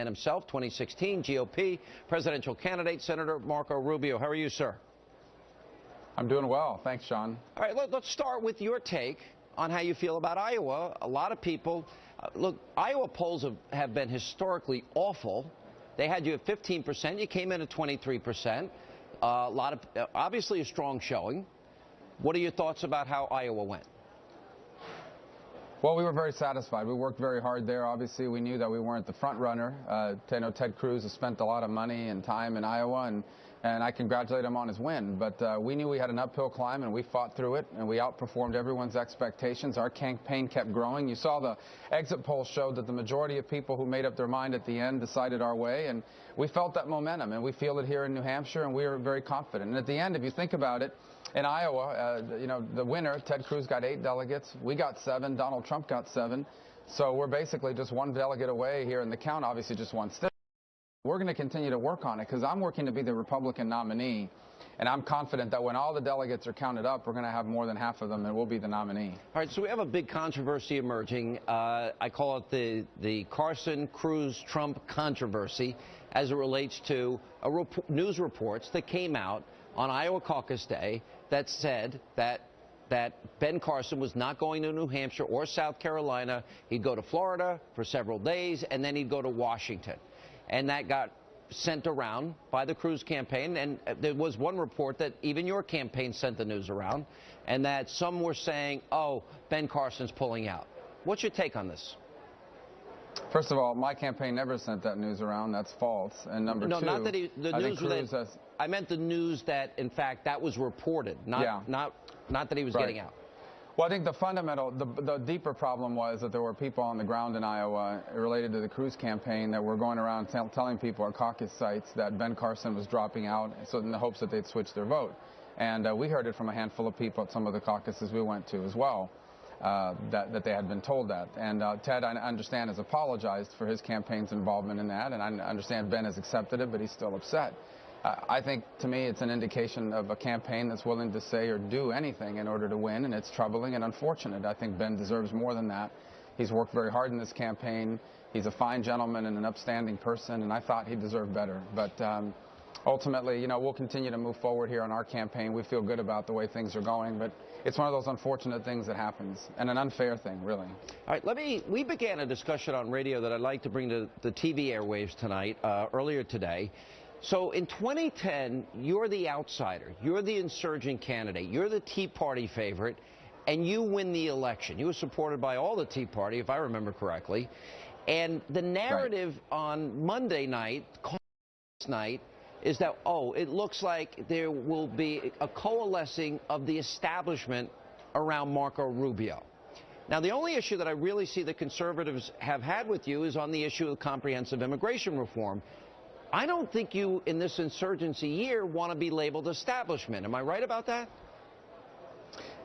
And himself, 2016 GOP presidential candidate, Senator Marco Rubio. How are you, sir? I'm doing well. Thanks, Sean. All right, let's start with your take on how you feel about Iowa. A lot of people, look, Iowa polls have been historically awful. They had you at 15%. You came in at 23%. Obviously a strong showing. What are your thoughts about how Iowa went? Well, we were very satisfied. We worked very hard there. Obviously, we knew that we weren't the front runner. Ted Cruz has spent a lot of money and time in Iowa, and I congratulate him on his win. But we knew we had an uphill climb, and we fought through it, and we outperformed everyone's expectations. Our campaign kept growing. You saw the exit polls showed that the majority of people who made up their mind at the end decided our way, and we felt that momentum, and we feel it here in New Hampshire, and we are very confident. And at the end, if you think about it, in Iowa, the winner, Ted Cruz, got 8 delegates. We got 7. Donald Trump got 7. So we're basically just 1 delegate away here, and the count obviously just 1 state. We're going to continue to work on it because I'm working to be the Republican nominee, and I'm confident that when all the delegates are counted up, we're going to have more than half of them, and we'll be the nominee. All right, so we have a big controversy emerging. I call it the Carson-Cruz-Trump controversy as it relates to news reports that came out on Iowa Caucus Day that said that Ben Carson was not going to New Hampshire or South Carolina. He'd go to Florida for several days, and then he'd go to Washington. And that got sent around by the Cruz campaign. And there was one report that even your campaign sent the news around, and that some were saying, oh, Ben Carson's pulling out. What's your take on this? First of all, my campaign never sent that news around. That's false. And number two, not that I meant the news that, in fact, that was reported, not that he was getting out. Well, I think the deeper problem was that there were people on the ground in Iowa related to the Cruz campaign that were going around telling people at caucus sites that Ben Carson was dropping out, so in the hopes that they'd switch their vote. And we heard it from a handful of people at some of the caucuses we went to as well. That they had been told that. And Ted, I understand, has apologized for his campaign's involvement in that, and I understand Ben has accepted it, but he's still upset. I think, to me, it's an indication of a campaign that's willing to say or do anything in order to win, and it's troubling and unfortunate. I think Ben deserves more than that. He's worked very hard in this campaign. He's a fine gentleman and an upstanding person, and I thought he deserved better. But ultimately, we'll continue to move forward here on our campaign. We feel good about the way things are going, but it's one of those unfortunate things that happens, and an unfair thing, really. All right, we began a discussion on radio that I'd like to bring to the TV airwaves tonight, earlier today. So in 2010, you're the outsider. You're the insurgent candidate. You're the Tea Party favorite, and you win the election. You were supported by all the Tea Party, if I remember correctly. And the narrative on Monday night, night, is that, oh, it looks like there will be a coalescing of the establishment around Marco Rubio. Now, the only issue that I really see the conservatives have had with you is on the issue of comprehensive immigration reform. I don't think you, in this insurgency year, want to be labeled establishment. Am I right about that?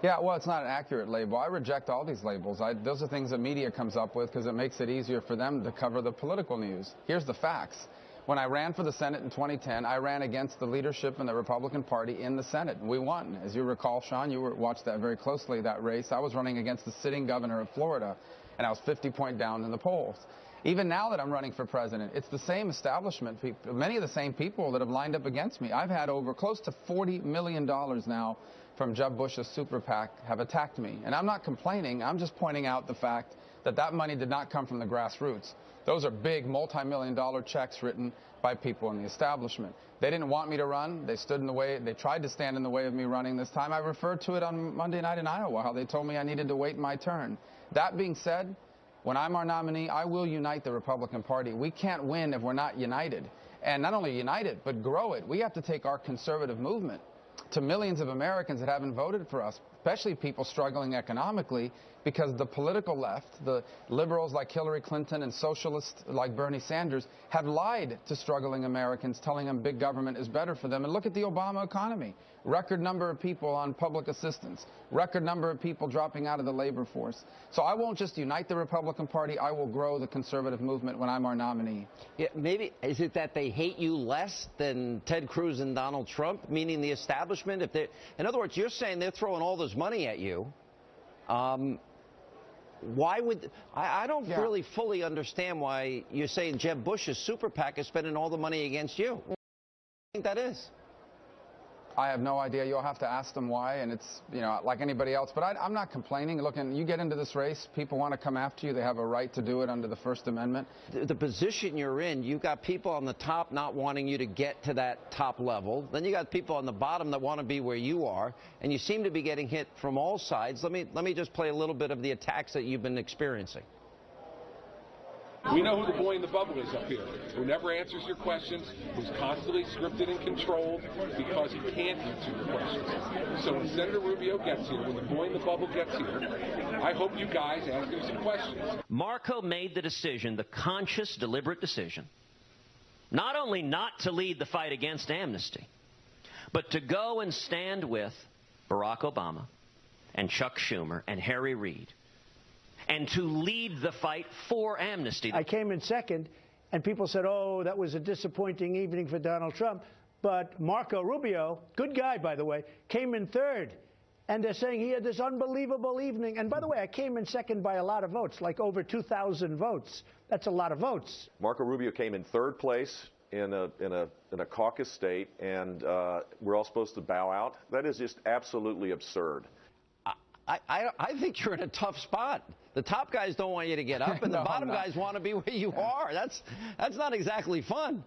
Yeah, well, it's not an accurate label. I reject all these labels. Those are things the media comes up with because it makes it easier for them to cover the political news. Here's the facts. When I ran for the Senate in 2010, I ran against the leadership in the Republican Party in the Senate, and we won. As you recall, Sean, you watched that very closely, that race. I was running against the sitting governor of Florida, and I was 50 points down in the polls. Even now that I'm running for president, it's the same establishment people, many of the same people that have lined up against me. I've had over close to $40 million now from Jeb Bush's super PAC have attacked me. And I'm not complaining. I'm just pointing out the fact that that money did not come from the grassroots. Those are big multi-million-dollar checks written by people in the establishment. They didn't want me to run. They stood in the way. They tried to stand in the way of me running this time. I referred to it on Monday night in Iowa, how they told me I needed to wait my turn. That being said, when I'm our nominee, I will unite the Republican Party. We can't win if we're not united. And not only united, but grow it. We have to take our conservative movement to millions of Americans that haven't voted for us, especially people struggling economically, because the political left, the liberals like Hillary Clinton and socialists like Bernie Sanders, have lied to struggling Americans, telling them big government is better for them. And look at the Obama economy. Record number of people on public assistance. Record number of people dropping out of the labor force. So I won't just unite the Republican Party. I will grow the conservative movement when I'm our nominee. Yeah, maybe, is it that they hate you less than Ted Cruz and Donald Trump, meaning the establishment? In other words, you're saying they're throwing all this money at you. Why would I don't really fully understand why you're saying Jeb Bush's super PAC is spending all the money against you. What do you think that is? I have no idea. You'll have to ask them why, and it's, you know, like anybody else. But I'm not complaining. Look, and you get into this race, people want to come after you. They have a right to do it under the First Amendment. The position you're in, you've got people on the top not wanting you to get to that top level. Then you got people on the bottom that want to be where you are, and you seem to be getting hit from all sides. Let me just play a little bit of the attacks that you've been experiencing. We know who the boy in the bubble is up here, who never answers your questions, who's constantly scripted and controlled because he can't answer your questions. So when Senator Rubio gets here, when the boy in the bubble gets here, I hope you guys ask him some questions. Marco made the decision, the conscious, deliberate decision, not only not to lead the fight against amnesty, but to go and stand with Barack Obama and Chuck Schumer and Harry Reid, and to lead the fight for amnesty. I came in second, and people said, oh, that was a disappointing evening for Donald Trump. But Marco Rubio, good guy, by the way, came in third. And they're saying he had this unbelievable evening. And by the way, I came in second by a lot of votes, like over 2,000 votes. That's a lot of votes. Marco Rubio came in third place in a caucus state, and we're all supposed to bow out. That is just absolutely absurd. I think you're in a tough spot. The top guys don't want you to get up, and the bottom guys want to be where you are. That's not exactly fun.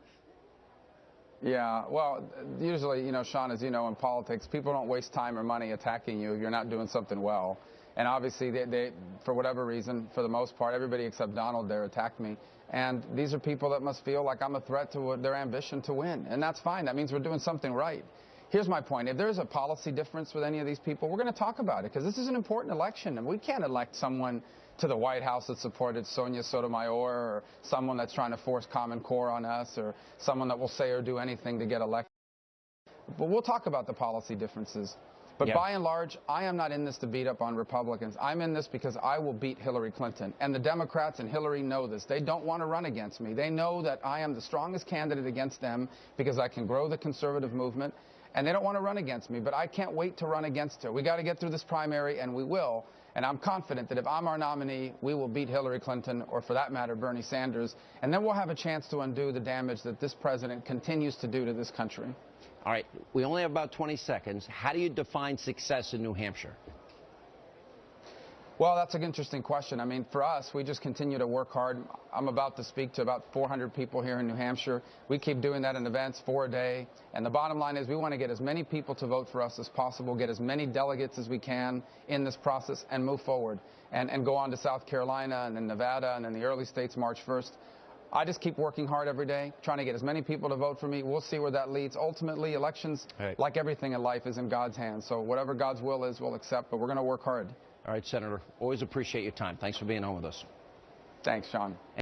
Yeah, well, usually, you know, Sean, as you know, in politics, people don't waste time or money attacking you if you're not doing something well. And obviously, they for whatever reason, for the most part, everybody except Donald there attacked me. And these are people that must feel like I'm a threat to their ambition to win. And that's fine. That means we're doing something right. Here's my point. If there's a policy difference with any of these people, we're going to talk about it, because this is an important election, and we can't elect someone to the White House that supported Sonia Sotomayor, or someone that's trying to force Common Core on us, or someone that will say or do anything to get elected. But we'll talk about the policy differences. But by and large, I am not in this to beat up on Republicans. I'm in this because I will beat Hillary Clinton. And the Democrats and Hillary know this. They don't want to run against me. They know that I am the strongest candidate against them because I can grow the conservative movement. And they don't want to run against me, but I can't wait to run against her. We got to get through this primary, and we will. And I'm confident that if I'm our nominee, we will beat Hillary Clinton, or for that matter, Bernie Sanders. And then we'll have a chance to undo the damage that this president continues to do to this country. All right, we only have about 20 seconds. How do you define success in New Hampshire? Well, that's an interesting question. I mean, for us, we just continue to work hard. I'm about to speak to about 400 people here in New Hampshire. We keep doing that in events, 4 a day. And the bottom line is we want to get as many people to vote for us as possible, get as many delegates as we can in this process, and move forward. And go on to South Carolina, and then Nevada, and then the early states March 1st. I just keep working hard every day, trying to get as many people to vote for me. We'll see where that leads. Ultimately, elections, like everything in life, is in God's hands. So whatever God's will is, we'll accept. But we're going to work hard. All right, Senator, always appreciate your time. Thanks for being on with us. Thanks, Sean.